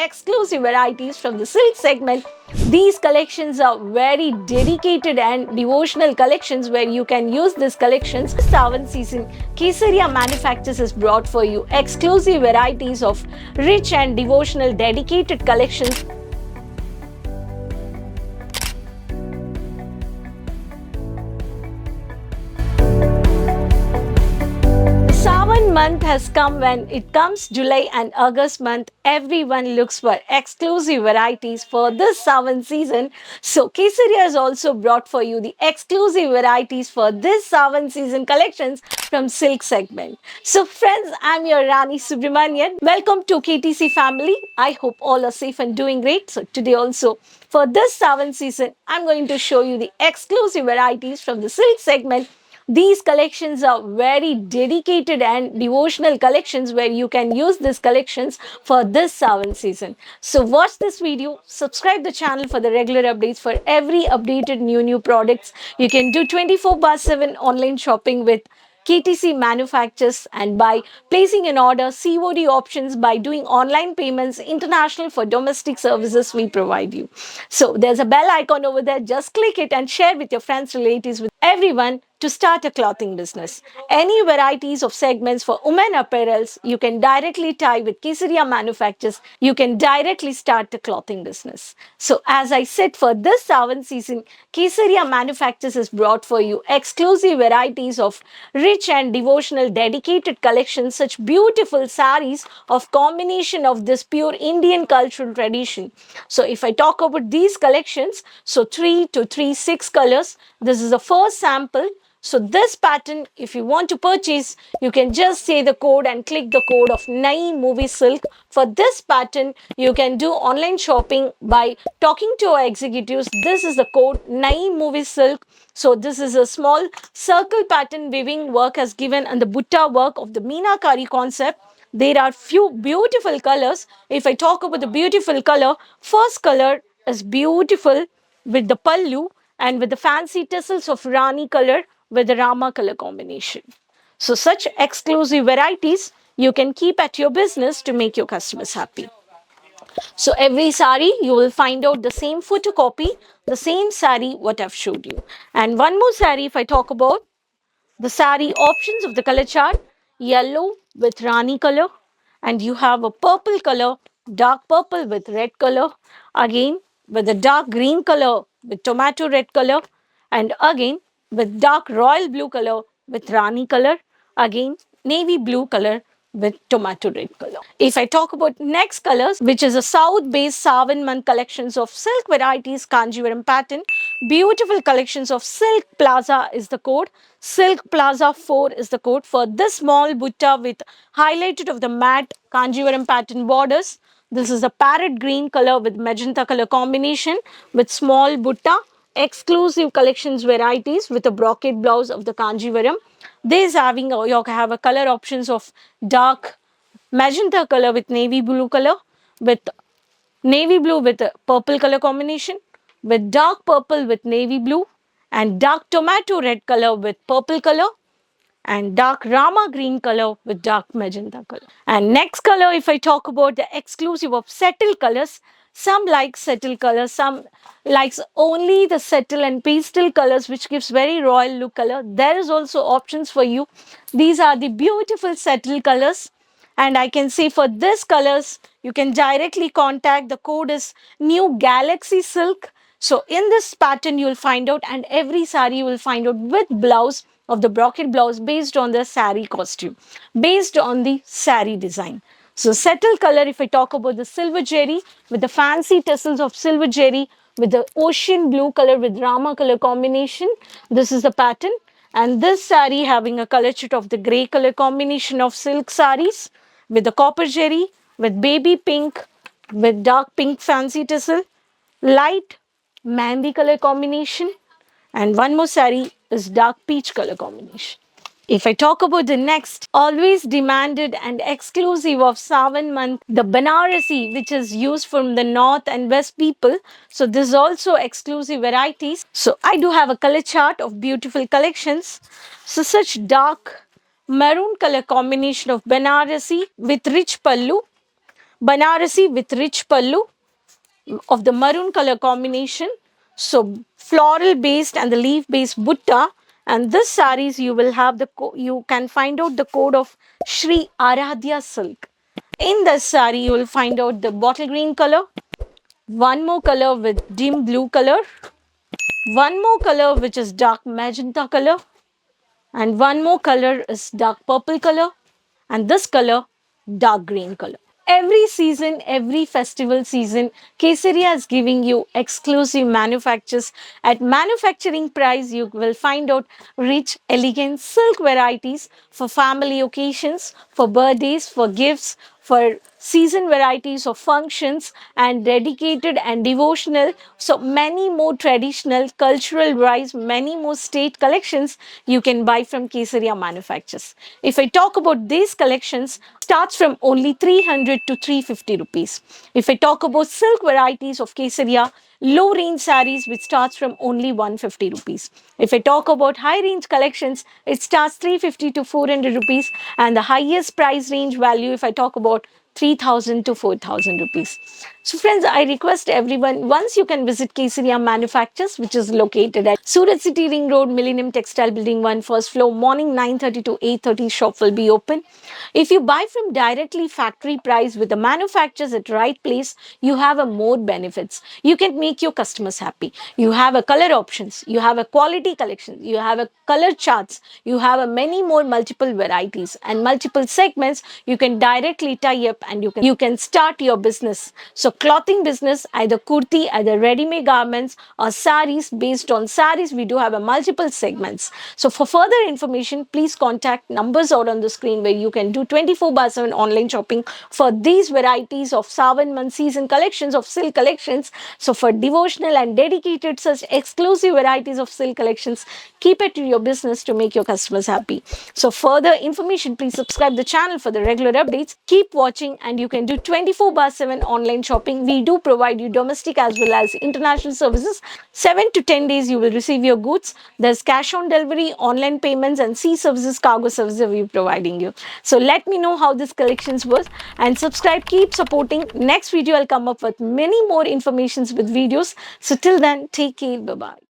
exclusive varieties from the silk segment. These collections are very dedicated and devotional collections where you can use these collections. This Sawan season, Kesaria Manufactures has brought for you exclusive varieties of rich and devotional dedicated collections. Sawan month has come. When it comes July and August month, everyone looks for exclusive varieties for this Sawan season. So Kesaria has also brought for you the exclusive varieties for this Sawan season collections from silk segment. So friends, I'm your Rani Subramanian. Welcome to KTC family. I hope all are safe and doing great. So today also for this Sawan season, I'm going to show you the exclusive varieties from the silk segment. These collections are very dedicated and devotional collections where you can use these collections for this Sawan season. So watch this video, subscribe the channel for the regular updates for every updated new products. You can do 24/7 online shopping with KTC Manufactures, and by placing an order, COD options by doing online payments, international for domestic services we provide you. So there's a bell icon over there. Just click it and share with your friends, relatives, with everyone to start a clothing business. Any varieties of segments for women apparels, you can directly tie with Kesaria Manufactures. You can directly start a clothing business. So as I said, for this Sawan season, Kesaria Manufactures has brought for you exclusive varieties of rich and devotional dedicated collections, such beautiful sarees of combination of this pure Indian cultural tradition. So if I talk about these collections, so 3 to 3, 6 colors, this is the first sample. So this pattern, if you want to purchase, you can just say the code and click the code of Nai Movie Silk. For this pattern, you can do online shopping by talking to our executives. This is the code Nai Movie Silk. So this is a small circle pattern weaving work as given on the Butta work of the Meenakari concept. There are few beautiful colors. If I talk about the beautiful color, first color is beautiful with the pallu and with the fancy tassels of Rani color with the Rama color combination. So such exclusive varieties you can keep at your business to make your customers happy. So every sari you will find out the same photocopy, the same sari what I've showed you. And one more sari if I talk about the sari options of the color chart, yellow with Rani color, and you have a purple color, dark purple with red color, again with a dark green color with tomato red color, and again with dark royal blue color with Rani color, again navy blue color with tomato red color. If I talk about next colors, which is a south-based Sawan month collections of silk varieties, Kanjivaram pattern, beautiful collections of Silk Plaza is the code. Silk Plaza 4 is the code for this small butta with highlighted of the matte Kanjivaram pattern borders. This is a parrot green color with magenta color combination with small butta, exclusive collections varieties with a brocade blouse of the Kanjivaram. This having you have a color options of dark magenta color with navy blue color, with navy blue with a purple color combination, with dark purple with navy blue, and dark tomato red color with purple color, and dark Rama green color with dark magenta color. And next color, if I talk about the exclusive of settle colors, some like settle colors, some likes only the settle and pastel colors, which gives very royal look color. There is also options for you. These are the beautiful settle colors. And I can say for this colors, you can directly contact. The code is New Galaxy Silk. So in this pattern, you will find out, and every sari you will find out with blouse of the brocade blouse based on the sari costume, based on the sari design. So settle color, if I talk about the silver jerry with the fancy tassels of silver jerry with the ocean blue color with Rama color combination, this is the pattern. And this sari having a color chit of the grey color combination of silk saris with the copper jerry, with baby pink, with dark pink fancy tassel, light mehndi color combination, and one more sari is dark peach color combination. If I talk about the next, always demanded and exclusive of Sawan month, the Banarasi, which is used from the north and west people. So this is also exclusive varieties. So I do have a color chart of beautiful collections. So such dark maroon color combination of Banarasi with rich pallu, Banarasi with rich pallu of the maroon color combination. So floral based and the leaf based butta. And this sarees you will have you can find out the code of Shri Aradhya Silk. In this saree you will find out the bottle green color, one more color with dim blue color, one more color which is dark magenta color, and one more color is dark purple color, and this color dark green color. Every season, every festival season, Kesaria is giving you exclusive manufactures. At manufacturing price, you will find out rich, elegant silk varieties for family occasions, for birthdays, for gifts, for season varieties of functions, and dedicated and devotional. So many more traditional, cultural wise, many more state collections you can buy from Kesaria manufacturers. If I talk about these collections, starts from only 300 to 350 rupees. If I talk about silk varieties of Kesaria, low range sarees which starts from only 150 rupees. If I talk about high range collections, it starts 350 to 400 rupees, and the highest price range value if I talk about 3,000 to 4,000 rupees. So friends, I request everyone, once you can visit Kesaria Manufactures, which is located at Surat City Ring Road, Millennium Textile Building 1, first floor, morning 9:30 to 8:30 shop will be open. If you buy from directly factory price with the manufacturers at right place, you have a more benefits. You can make your customers happy. You have a color options, you have a quality collection, you have a color charts, you have a many more multiple varieties and multiple segments. You can directly tie up and you can start your business. So clothing business, either kurti, either ready-made garments or sarees. Based on sarees, we do have a multiple segments. So for further information, please contact numbers out on the screen where you can do 24/7 online shopping for these varieties of Sawan month season collections of silk collections. So for devotional and dedicated such exclusive varieties of silk collections, keep it to your business to make your customers happy. So further information, please subscribe the channel for the regular updates. Keep watching and you can do 24/7 online shopping. We do provide you domestic as well as international services. 7 to 10 days you will receive your goods. There's cash on delivery, online payments and sea services, cargo services we're providing you. So let me know how this collections was and subscribe, keep supporting. Next video I'll come up with many more informations with videos. So till then, take care, bye bye.